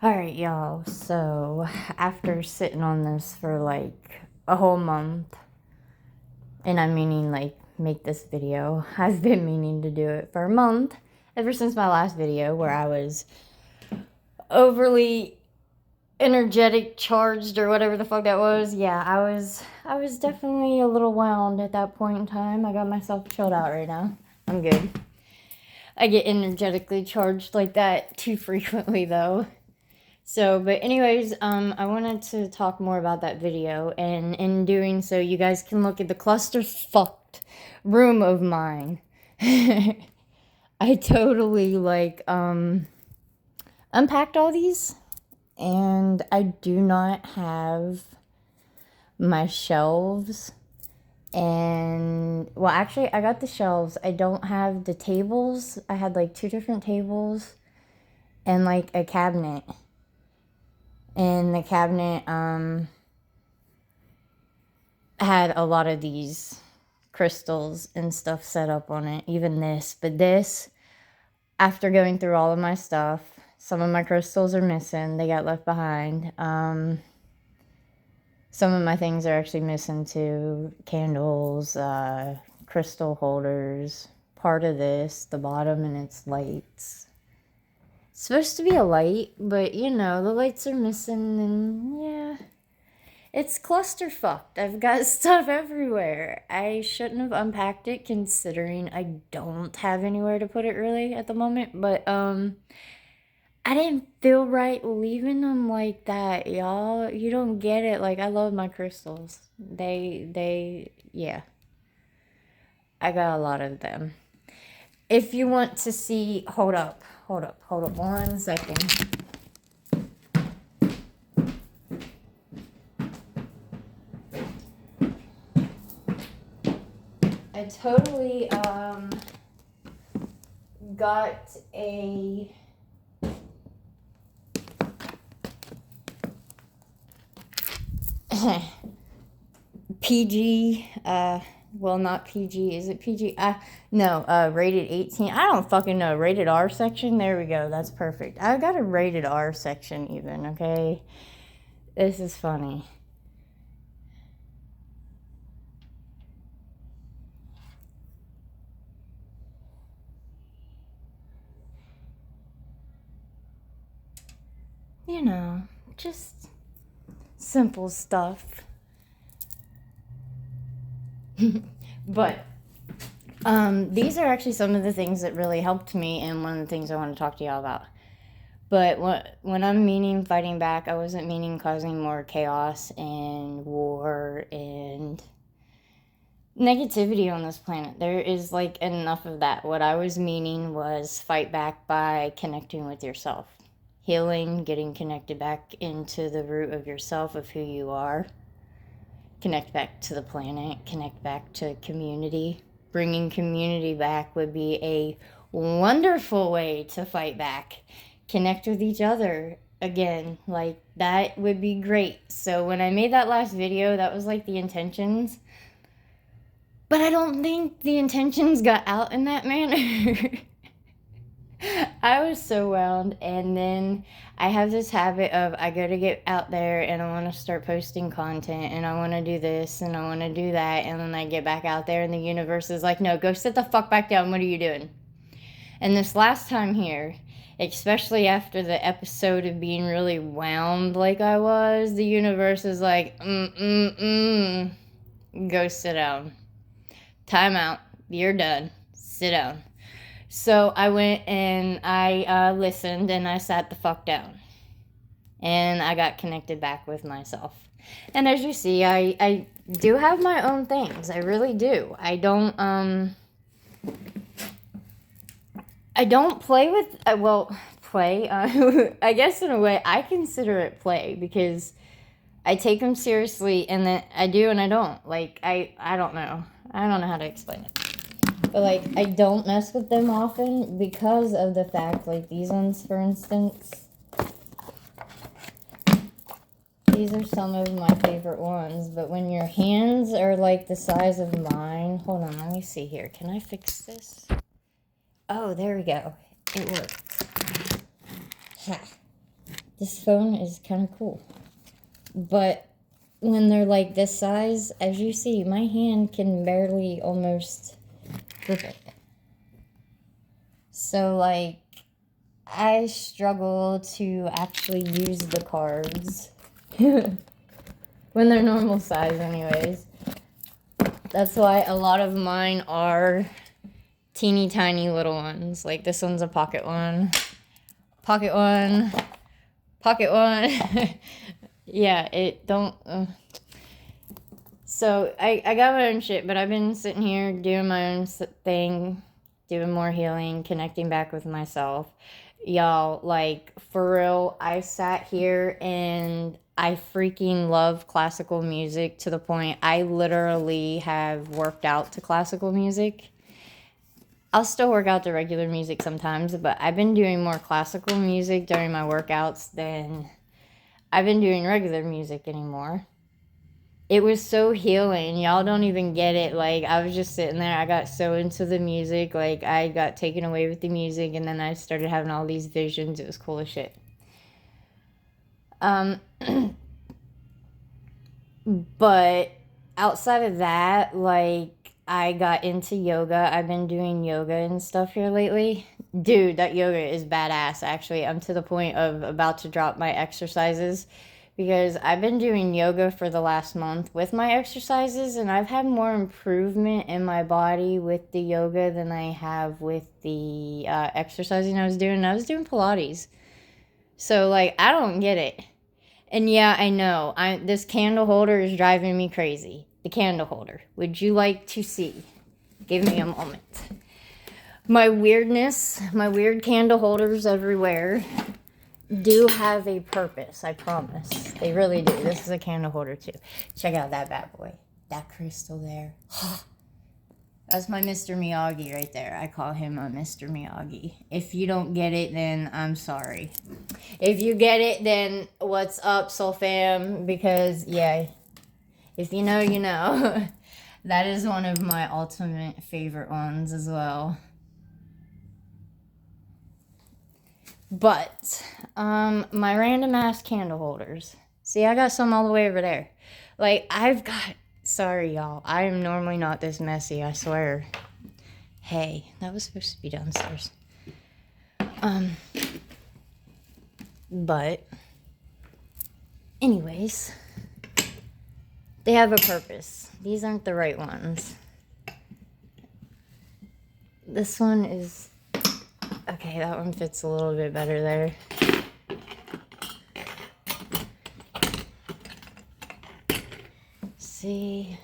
Alright, y'all. So, after sitting on this for like a whole month, and I'm meaning like make this video, I've been meaning to do it for a month, ever since my last video where I was overly energetic charged or whatever the fuck that was. Yeah, I was definitely a little wound at that point in time. I got myself chilled out right now. I'm good. I get energetically charged like that too frequently though. So, but anyways, I wanted to talk more about that video, and in doing so, you guys can look at the cluster fucked room of mine. I totally unpacked all these, and I do not have my shelves. And well, actually, I got the shelves. I don't have the tables. I had like two different tables and like a cabinet. And the cabinet had a lot of these crystals and stuff set up on it, even this. But this, after going through all of my stuff, some of my crystals are missing. They got left behind. Some of my things are actually missing too. Candles, crystal holders, part of this, the bottom and its lights. It's supposed to be a light, but you know, the lights are missing and yeah. It's clusterfucked. I've got stuff everywhere. I shouldn't have unpacked it considering I don't have anywhere to put it really at the moment, but I didn't feel right leaving them like that, y'all. You don't get it. Like, I love my crystals. Yeah. I got a lot of them. If you want to see, hold up 1 second. I totally, got a PG, well, not PG, is it PG? No, rated 18. I don't fucking know. Rated R section? There we go. That's perfect. I got a rated R section even, okay? This is funny. You know, just simple stuff. But these are actually some of the things that really helped me, and one of the things I want to talk to y'all about. But when I'm meaning fighting back, I wasn't meaning causing more chaos and war and negativity on this planet. There is like enough of that. What I was meaning was fight back by connecting with yourself, healing, getting connected back into the root of yourself, of who you are. Connect back to the planet, connect back to community. Bringing community back would be a wonderful way to fight back. Connect with each other again. Like, that would be great. So when I made that last video, that was like the intentions. But I don't think the intentions got out in that manner. I was so wound, and then I have this habit of I gotta get out there and I want to start posting content and I want to do this and I want to do that, and then I get back out there and the universe is like, no, go sit the fuck back down. What are you doing? And this last time here, especially after the episode of being really wound like I was, the universe is like, go sit down. Time out. You're done. Sit down. So I went and I listened and I sat the fuck down. And I got connected back with myself. And as you see, I do have my own things. I really do. I don't play with, play. I guess in a way I consider it play because I take them seriously, and then I do and I don't. Like, I don't know. I don't know how to explain it. But, like, I don't mess with them often because of the fact, like, these ones, for instance. These are some of my favorite ones. But when your hands are, like, the size of mine. Hold on, let me see here. Can I fix this? Oh, there we go. It worked. Ha. This phone is kind of cool. But when they're like this size, as you see, my hand can barely almost grip it. So, like, I struggle to actually use the cards when they're normal size anyways. That's why a lot of mine are teeny tiny little ones. Like this one's a pocket one. Pocket one. Pocket one. Yeah, it don't... So, I got my own shit, but I've been sitting here doing my own thing, doing more healing, connecting back with myself. Y'all, like, for real, I sat here and I freaking love classical music to the point I literally have worked out to classical music. I'll still work out to regular music sometimes, but I've been doing more classical music during my workouts than I've been doing regular music anymore. It was so healing. Y'all don't even get it. Like, I was just sitting there. I got so into the music. Like, I got taken away with the music, and then I started having all these visions. It was cool as shit. But outside of that, like, I got into yoga. I've been doing yoga and stuff here lately. Dude, that yoga is badass, actually. I'm to the point of about to drop my exercises because I've been doing yoga for the last month with my exercises, and I've had more improvement in my body with the yoga than I have with the exercising I was doing. I was doing Pilates. So, like, I don't get it. And yeah, I know. This candle holder is driving me crazy. The candle holder. Would you like to see? Give me a moment. My weirdness, my weird candle holders everywhere do have a purpose, I promise. They really do. This is a candle holder too. Check out that bad boy. That crystal there. That's my Mr. Miyagi right there. I call him a Mr. Miyagi. If you don't get it, then I'm sorry. If you get it, then what's up, Soul Fam? Because, yeah, if you know, you know. That is one of my ultimate favorite ones as well. But, my random ass candle holders. See, I got some all the way over there. Like, I've got... Sorry, y'all. I am normally not this messy, I swear. Hey, that was supposed to be downstairs. But, anyways, they have a purpose. These aren't the right ones. This one is... Okay, that one fits a little bit better there. See,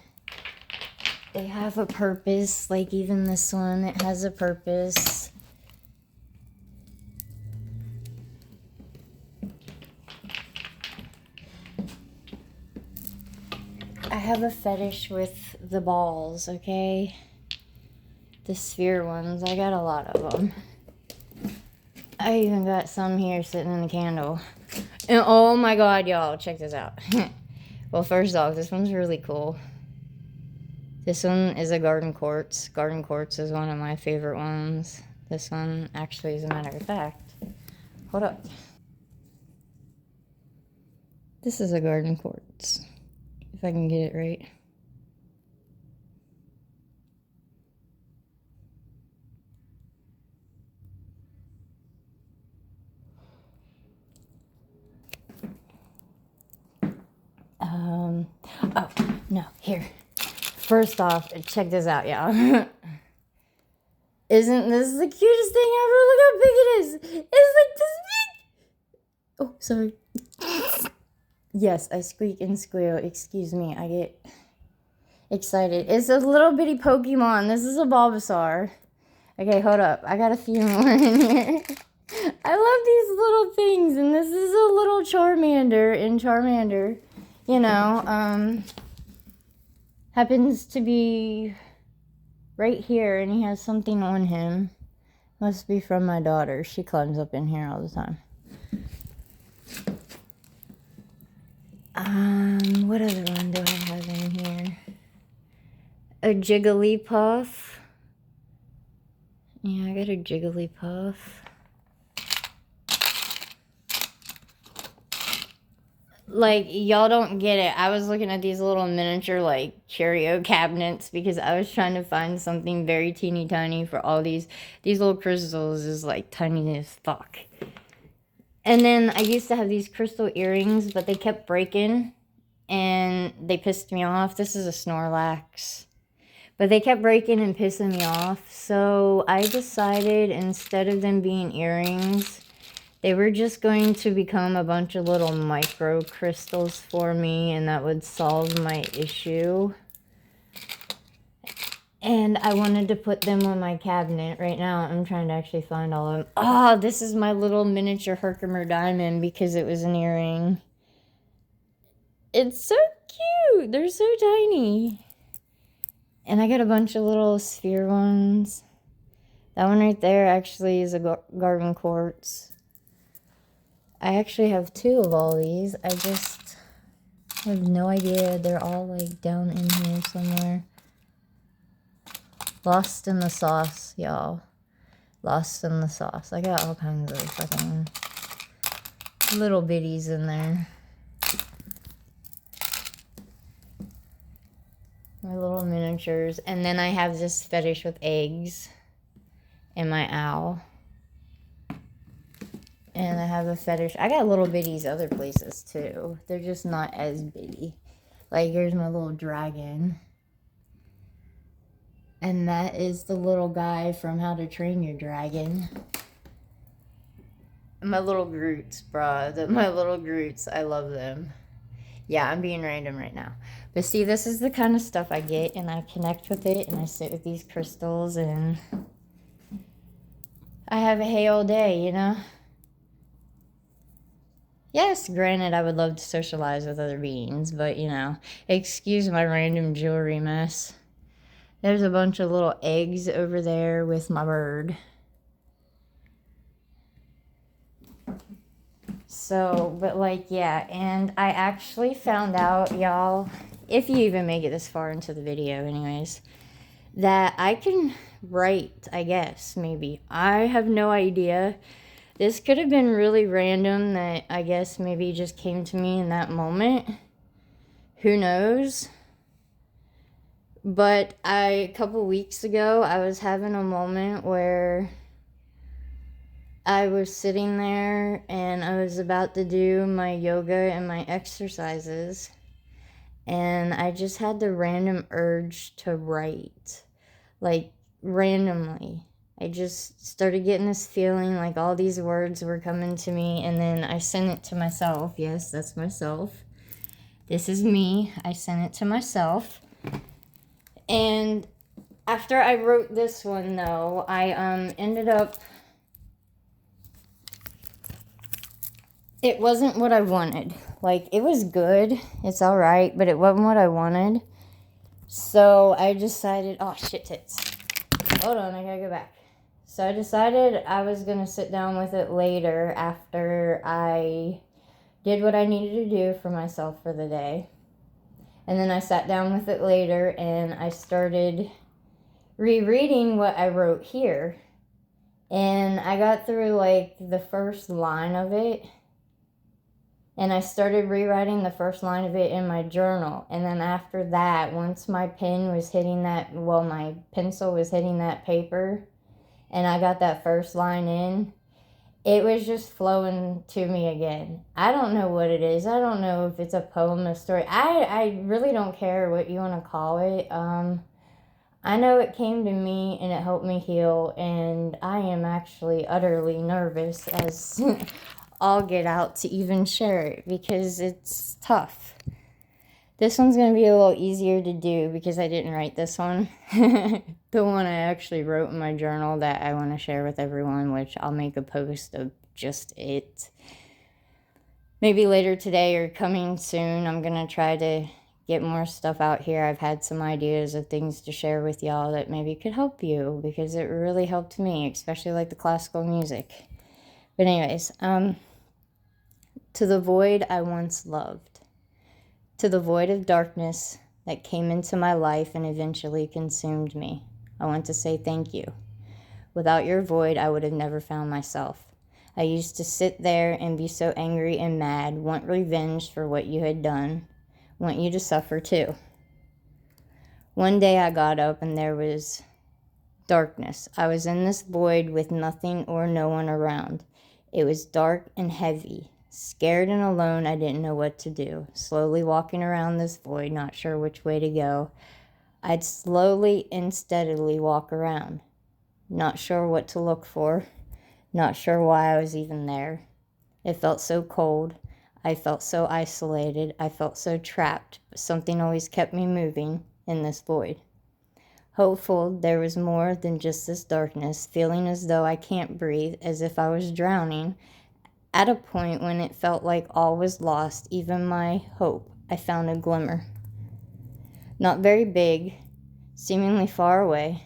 they have a purpose. Like even this one, it has a purpose. I have a fetish with the balls, okay? The sphere ones. I got a lot of them. I even got some here sitting in the candle. And oh my god, y'all, check this out. Well, first off, this one's really cool. This one is a garden quartz. Garden quartz is one of my favorite ones. This one, actually, as a matter of fact, hold up. This is a garden quartz, if I can get it right. Oh, no, here. First off, check this out, y'all. Isn't this the cutest thing ever? Look how big it is. It's like this big. Oh, sorry. Yes, I squeak and squeal. Excuse me, I get excited. It's a little bitty Pokemon. This is a Bulbasaur. Okay, hold up. I got a few more in here. I love these little things, and this is a little Charmander in Charmander. You know, happens to be right here, and he has something on him. Must be from my daughter. She climbs up in here all the time. What other one do I have in here? A Jigglypuff. Yeah, I got a Jigglypuff. Like, y'all don't get it. I was looking at these little miniature, like, curio cabinets because I was trying to find something very teeny tiny for all these little crystals is, like, tiny as fuck. And then I used to have these crystal earrings, but they kept breaking, and they pissed me off. This is a Snorlax. But they kept breaking and pissing me off, so I decided instead of them being earrings, they were just going to become a bunch of little micro crystals for me, and that would solve my issue. And I wanted to put them on my cabinet. Right now, I'm trying to actually find all of them. Oh, this is my little miniature Herkimer diamond because it was an earring. It's so cute. They're so tiny. And I got a bunch of little sphere ones. That one right there actually is a garden quartz. I actually have 2 of all these. I just have no idea. They're all like down in here somewhere. Lost in the sauce, y'all. Lost in the sauce. I got all kinds of fucking little bitties in there. My little miniatures. And then I have this fetish with eggs. And my owl. And I have a fetish. I got little bitties other places too. They're just not as bitty. Like, here's my little dragon. And that is the little guy from How to Train Your Dragon. My little Groots, bruh. My little Groots. I love them. Yeah, I'm being random right now. But see, this is the kind of stuff I get, and I connect with it, and I sit with these crystals, and I have a hey all day, you know? Yes, granted, I would love to socialize with other beings, but, you know, excuse my random jewelry mess. There's a bunch of little eggs over there with my bird. So, but like, yeah, and I actually found out, y'all, if you even make it this far into the video anyways, that I can write, I guess, maybe. I have no idea. This could have been really random that I guess maybe just came to me in that moment. Who knows? But a couple weeks ago, I was having a moment where I was sitting there and I was about to do my yoga and my exercises. And I just had the random urge to write. Like, randomly. I just started getting this feeling like all these words were coming to me. And then I sent it to myself. Yes, that's myself. This is me. I sent it to myself. And after I wrote this one, though, I ended up... It wasn't what I wanted. Like, it was good. It's alright, but it wasn't what I wanted. So I decided... Oh, shit tits. Hold on, I gotta go back. So I decided I was going to sit down with it later after I did what I needed to do for myself for the day. And then I sat down with it later and I started rereading what I wrote here. And I got through like the first line of it. And I started rewriting the first line of it in my journal. And then after that, once my pen was hitting that, well, my pencil was hitting that paper, and I got that first line in, it was just flowing to me again. I don't know what it is. I don't know if it's a poem, a story. I really don't care what you want to call it. I know it came to me and it helped me heal, and I am actually utterly nervous as all get out to even share it because it's tough. This one's going to be a little easier to do because I didn't write this one. The one I actually wrote in my journal that I want to share with everyone, which I'll make a post of just it. Maybe later today or coming soon. I'm going to try to get more stuff out here. I've had some ideas of things to share with y'all that maybe could help you because it really helped me, especially like the classical music. But anyways, to the void I once loved. To the void of darkness that came into my life and eventually consumed me, I want to say thank you. Without your void, I would have never found myself. I used to sit there and be so angry and mad, want revenge for what you had done, want you to suffer too. One day I got up and there was darkness. I was in this void with nothing or no one around. It was dark and heavy. Scared and alone, I didn't know what to do. Slowly walking around this void, not sure which way to go. I'd slowly and steadily walk around, not sure what to look for, not sure why I was even there. It felt so cold. I felt so isolated. I felt so trapped, but something always kept me moving in this void. Hopeful there was more than just this darkness, feeling as though I can't breathe, as if I was drowning. At a point when it felt like all was lost, even my hope, I found a glimmer. Not very big, seemingly far away.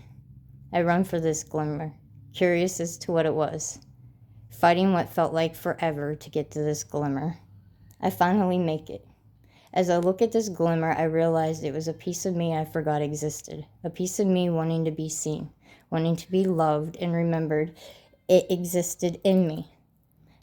I run for this glimmer, curious as to what it was, fighting what felt like forever to get to this glimmer. I finally make it. As I look at this glimmer, I realized it was a piece of me I forgot existed, a piece of me wanting to be seen, wanting to be loved and remembered. It existed in me.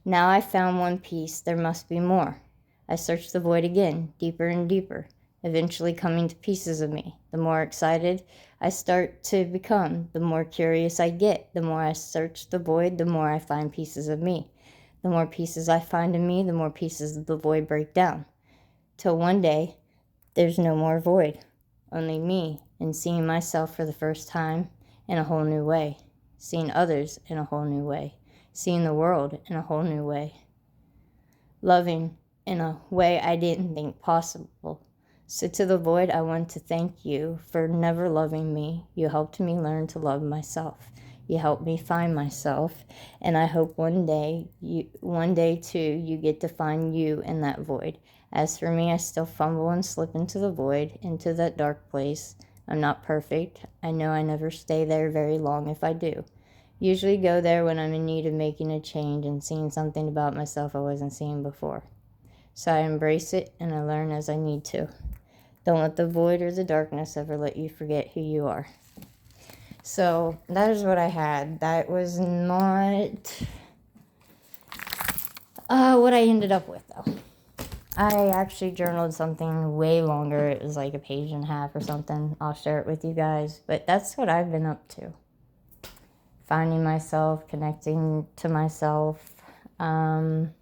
Now I found one piece, there must be more. I search the void again, deeper and deeper, eventually coming to pieces of me. The more excited I start to become, the more curious I get. The more I search the void, the more I find pieces of me. The more pieces I find in me, the more pieces of the void break down. Till one day, there's no more void, only me, and seeing myself for the first time in a whole new way, seeing others in a whole new way, seeing the world in a whole new way, loving in a way I didn't think possible. So to the void, I want to thank you for never loving me. You helped me learn to love myself. You helped me find myself, and I hope one day too, you get to find you in that void. As for me, I still fumble and slip into the void, into that dark place. I'm not perfect. I know I never stay there very long if I do. Usually go there when I'm in need of making a change and seeing something about myself I wasn't seeing before. So I embrace it and I learn as I need to. Don't let the void or the darkness ever let you forget who you are. So that is what I had. That was not what I ended up with, though. I actually journaled something way longer. It was like a page and a half or something. I'll share it with you guys. But that's what I've been up to. Finding myself, connecting to myself, playing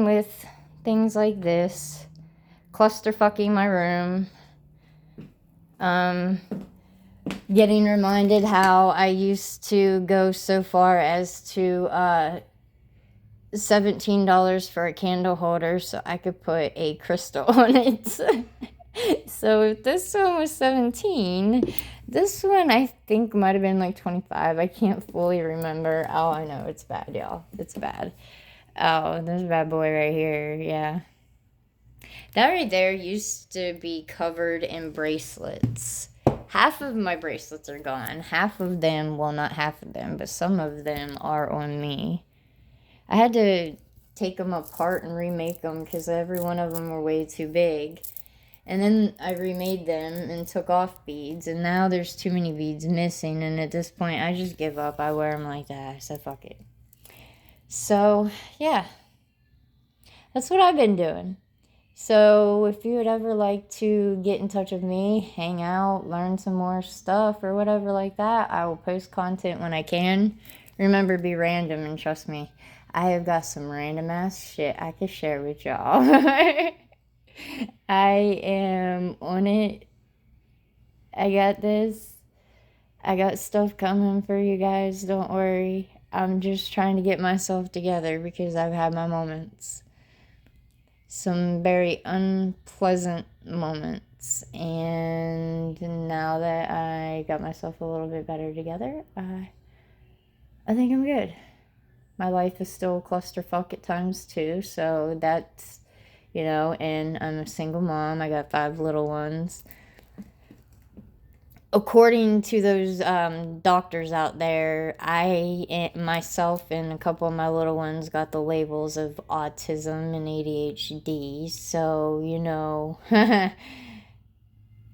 with things like this, clusterfucking my room, getting reminded how I used to go so far as to $17 for a candle holder so I could put a crystal on it. So if this one was 17, this one I think might have been like 25. I can't fully remember. Oh, I know, it's bad, y'all. It's bad. Oh, there's a bad boy right here. Yeah. That right there used to be covered in bracelets. Half of my bracelets are gone. Half of them, well, not half of them, but some of them are on me. I had to take them apart and remake them because every one of them were way too big. And then I remade them and took off beads, and now there's too many beads missing, and at this point I just give up. I wear them like that. I said fuck it. So, yeah. That's what I've been doing. So if you would ever like to get in touch with me, hang out, learn some more stuff or whatever like that, I will post content when I can. Remember, be random, and trust me, I have got some random ass shit I could share with y'all. I am on it. I got this. I got stuff coming for you guys. Don't worry. I'm just trying to get myself together because I've had my moments. Some very unpleasant moments. And now that I got myself a little bit better together, I think I'm good. My life is still a clusterfuck at times too, so that's, and I'm a single mom. I got 5 little ones. According to those doctors out there, I myself and a couple of my little ones got the labels of autism and ADHD. So,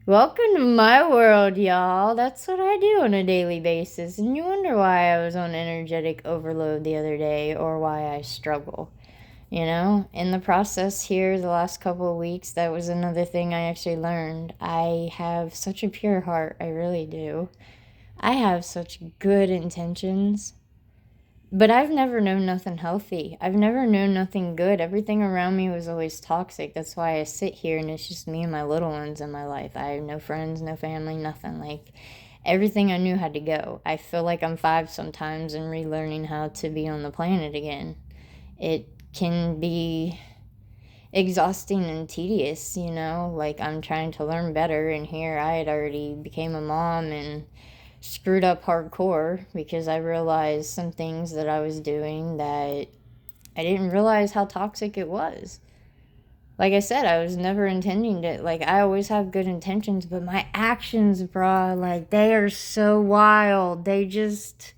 Welcome to my world, y'all. That's what I do on a daily basis. And you wonder why I was on energetic overload the other day or why I struggle. You know, in the process here, the last couple of weeks, that was another thing I actually learned. I have such a pure heart. I really do. I have such good intentions. But I've never known nothing healthy. I've never known nothing good. Everything around me was always toxic. That's why I sit here and it's just me and my little ones in my life. I have no friends, no family, nothing. Like everything I knew had to go. I feel like I'm 5 sometimes and relearning how to be on the planet again. It can be exhausting and tedious, you know, like I'm trying to learn better, and here I had already became a mom and screwed up hardcore because I realized some things that I was doing that I didn't realize how toxic it was. Like I said, I was never intending to, like, I always have good intentions, but my actions, bruh, like, they are so wild. They just,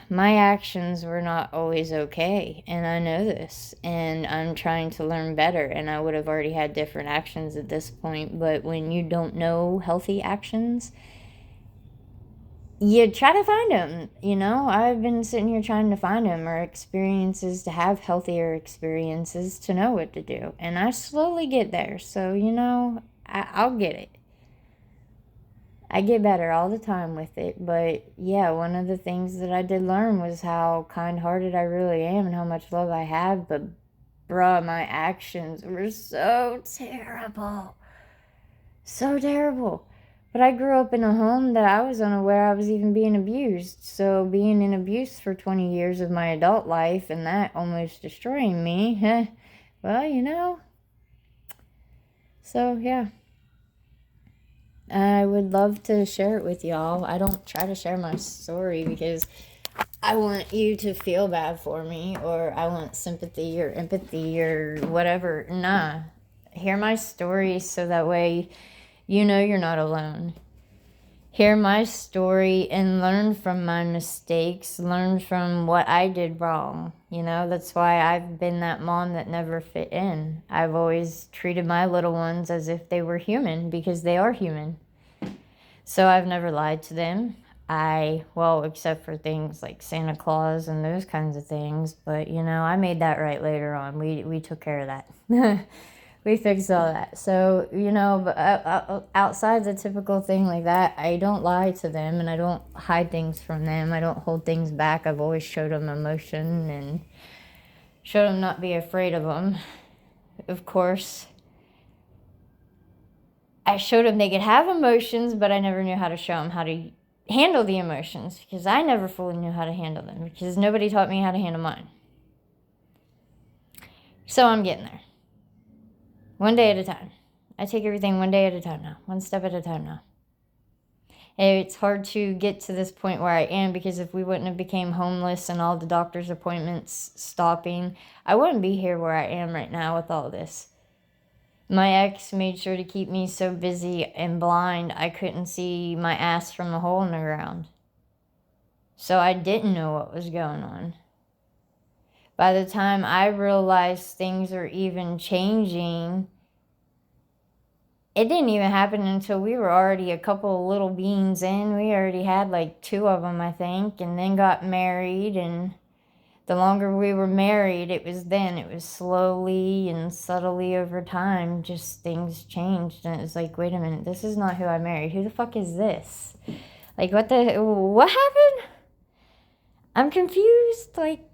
my actions were not always okay, and I know this, and I'm trying to learn better, and I would have already had different actions at this point, but when you don't know healthy actions, you try to find them. You know, I've been sitting here trying to find them, or experiences to have healthier experiences to know what to do, and I slowly get there, so, you know, I'll get it. I get better all the time with it. But yeah, one of the things that I did learn was how kind hearted I really am and how much love I have. But bruh, my actions were so terrible. So terrible. But I grew up in a home that I was unaware I was even being abused. So being in abuse for 20 years of my adult life and that almost destroying me, well, you know. So yeah. I would love to share it with y'all. I don't try to share my story because I want you to feel bad for me or I want sympathy or empathy or whatever. Nah. Hear my story so that way you know you're not alone. Hear my story and learn from my mistakes, learn from what I did wrong. You know, that's why I've been that mom that never fit in. I've always treated my little ones as if they were human because they are human. So I've never lied to them. Well, except for things like Santa Claus and those kinds of things. But, you know, I made that right later on. We took care of that. We fixed all that. So, you know, but outside the typical thing like that, I don't lie to them and I don't hide things from them. I don't hold things back. I've always showed them emotion and showed them not be afraid of them. Of course, I showed them they could have emotions, but I never knew how to show them how to handle the emotions because I never fully knew how to handle them because nobody taught me how to handle mine. So I'm getting there. One day at a time. I take everything one day at a time now, one step at a time now. It's hard to get to this point where I am because if we wouldn't have became homeless and all the doctor's appointments stopping, I wouldn't be here where I am right now with all this. My ex made sure to keep me so busy and blind I couldn't see my ass from a hole in the ground. So I didn't know what was going on. By the time I realized things are even changing, it didn't even happen until we were already a couple of little beans in. We already had like 2 of them, I think, and then got married. And the longer we were married, it was slowly and subtly over time, just things changed. And it was like, wait a minute, this is not who I married. Who the fuck is this? Like, what happened? I'm confused. Like,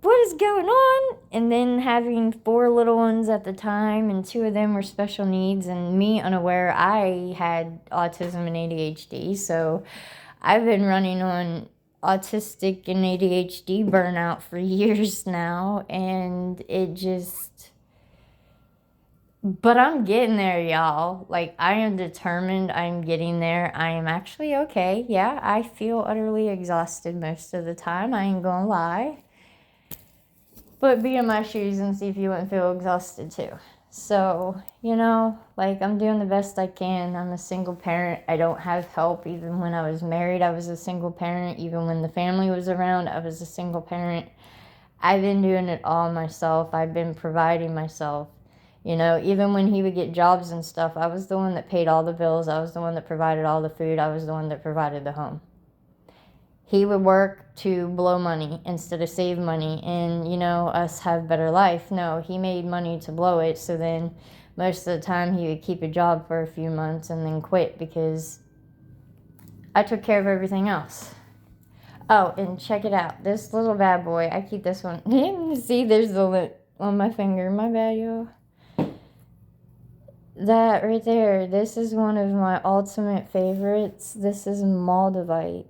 what is going on? And then having 4 little ones at the time, and 2 of them were special needs, and me unaware I had autism and ADHD. So I've been running on autistic and ADHD burnout for years now, and it just. But I'm getting there, y'all. Like, I am determined. I'm getting there. I am actually okay. Yeah, I feel utterly exhausted most of the time. I ain't gonna lie. But be in my shoes and see if you wouldn't feel exhausted too. So, you know, like I'm doing the best I can. I'm a single parent. I don't have help. Even when I was married, I was a single parent. Even when the family was around, I was a single parent. I've been doing it all myself. I've been providing myself. You know, even when he would get jobs and stuff, I was the one that paid all the bills. I was the one that provided all the food. I was the one that provided the home. He would work to blow money instead of save money and, you know, us have better life. No, he made money to blow it. So then most of the time he would keep a job for a few months and then quit because I took care of everything else. Oh, and check it out. This little bad boy, I keep this one. See, there's the lip on my finger. My bad, y'all. That right there, this is one of my ultimate favorites. This is Moldavite.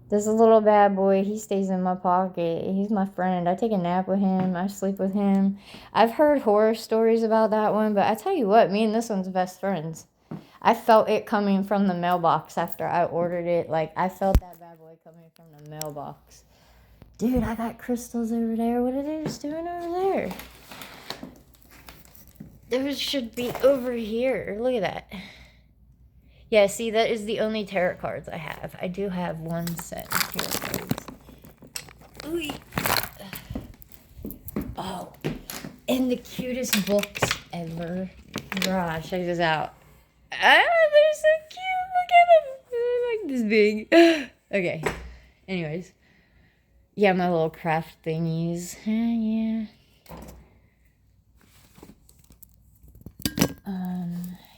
This little bad boy, he stays in my pocket. He's my friend. I take a nap with him. I sleep with him. I've heard horror stories about that one, but I tell you what, me and this one's best friends. I felt it coming from the mailbox after I ordered it. Like, I felt that bad boy coming from the mailbox. Dude, I got crystals over there. What are they just doing over there? Those should be over here. Look at that. Yeah, see, that is the only tarot cards I have. I do have one set of tarot cards. Ooh. Oh, and the cutest books ever. Gosh, check this out. Ah, they're so cute. Look at them. They're like this big. Okay. Anyways. Yeah, my little craft thingies. Yeah.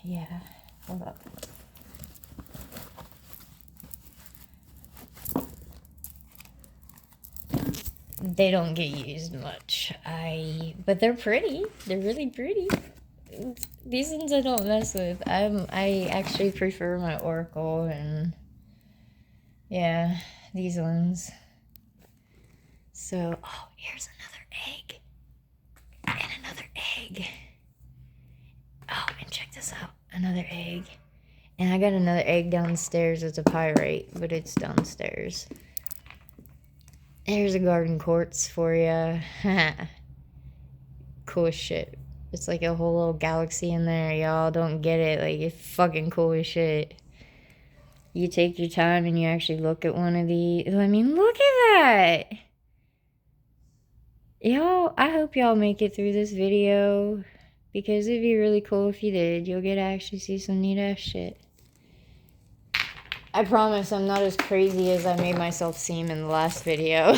Yeah. Hold up. They don't get used much. But they're pretty. They're really pretty. These ones I don't mess with. I actually prefer my Oracle and yeah, these ones. So, oh, here's another egg. And another egg. Oh, and check this out. Another egg. And I got another egg downstairs. It's a pyrite, but it's downstairs. There's a garden quartz for you. Cool as shit. It's like a whole little galaxy in there. Y'all don't get it. Like, it's fucking cool as shit. You take your time and you actually look at one of these. I mean, look at that. Y'all, I hope y'all make it through this video. Because it'd be really cool if you did. You'll get to actually see some neat ass shit. I promise I'm not as crazy as I made myself seem in the last video.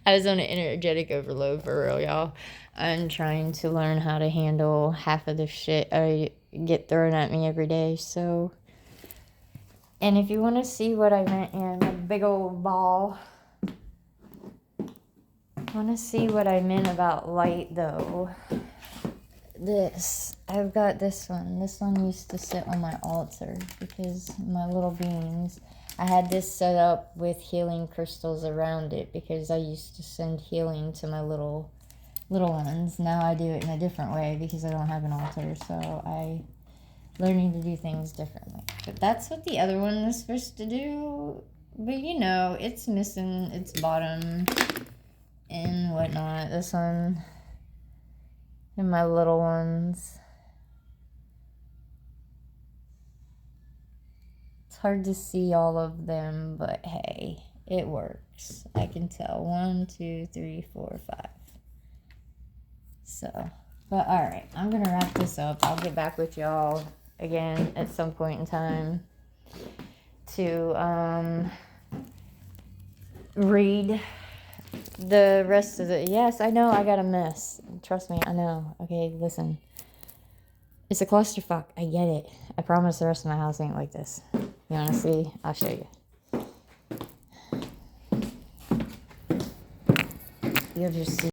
I was on an energetic overload for real, y'all. I'm trying to learn how to handle half of the shit I get thrown at me every day, so. And if you want to see what I meant in a big old ball, want to see what I meant about light, though. I've got this one. This one used to sit on my altar because my little beans. I had this set up with healing crystals around it because I used to send healing to my little ones. Now I do it in a different way because I don't have an altar, so I learning to do things differently. But that's what the other one was supposed to do. But you know, it's missing its bottom and whatnot. This one and my little ones. It's hard to see all of them, but hey, it works. I can tell 1, 2, 3, 4, 5. So, but alright, I'm gonna wrap this up. I'll get back with y'all again at some point in time to read the rest of it. Yes, I know I got a mess. Trust me, I know. Okay, listen. It's a clusterfuck. I get it. I promise the rest of my house ain't like this. You wanna see? I'll show you. You'll just see.